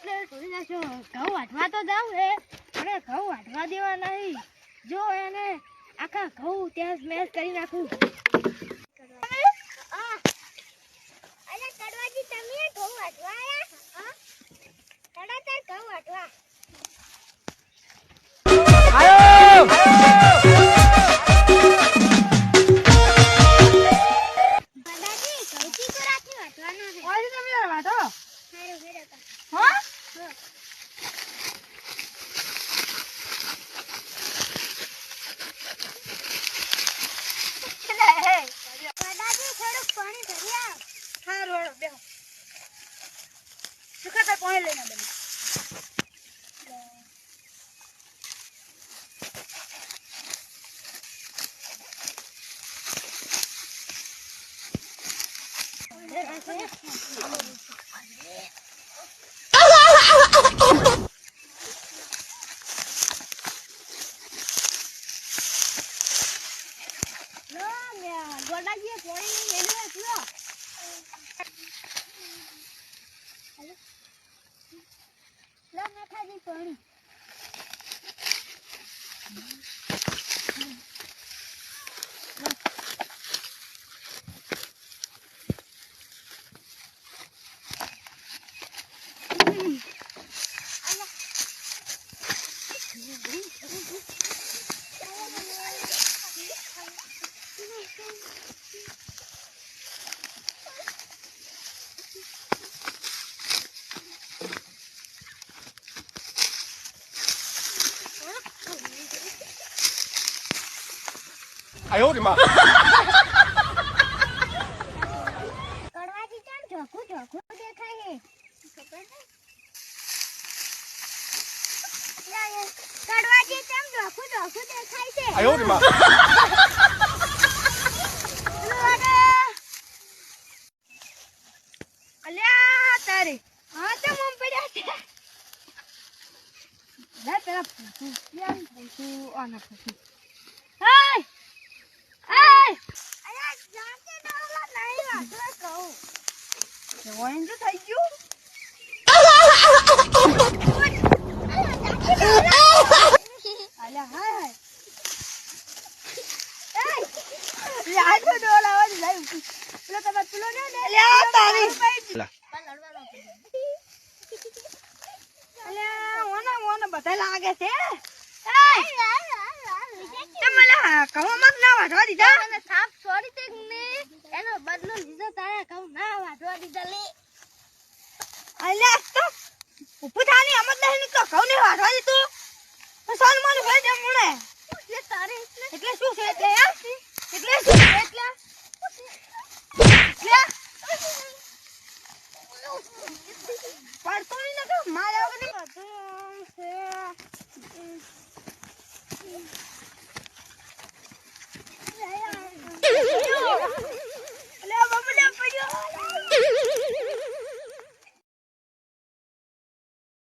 એટલે થોડી નાખો ઘઉં વાટવા તો જાવ હે અને ઘઉં વાટવા દેવા નહીં જો એને આખા ઘઉં ત્યાં સ્મેશ કરી નાખું અરે કડવાજી તમે ઘઉં વાટવા આયા કડા તાર ઘઉં વાટવા આયો દાદાજી ઘઉંથી તો રાખી વાટવાનો છે ઓય તમે વાટો હારું હેડો હો દાદાજી થોડું પાણી ભરી આવ હારું હેડો બેહો સુખાતા પાણી લઈને બેન ગોડાજી પાણી લઈને આવ્યો લો નાખાજી પાણી哎呦我的妈！ કડવાજી કેમ ઝોકું ઝોકું દેખાય હે ખબર નહીં કડવાજી કેમ ઝોકું ઝોકું દેખાય છે 哎呦我的妈！ અલ્યા તારે હા તો મમ પડ્યા છે લે પેલા પૂછું કેમ પૂછું આના પૂછું હાય હાય અલ્યા જાતે ડોલા નહીં વાતો કહું જોઈન તો થઈ ગયું અલ્યા હાય હાય યાર તો ડોલા વાળી લઈ પેલો તમે પેલો ને અલ્યા તારી અલ્યા ઓના બધા લાગે છે તમે કવામાં ના વાટવા દીધા મને સાપ છોડી તે ને એનો બદલો લીધો તારે કહું ના વાટવા દીધા લે અલ્યા તો ઉભું થાની અમત નહીં તો કહું ને વાટવા દીધું તો સોન મને ભાઈ જમ મુણે એટલે તારે એટલે શું છે એટલે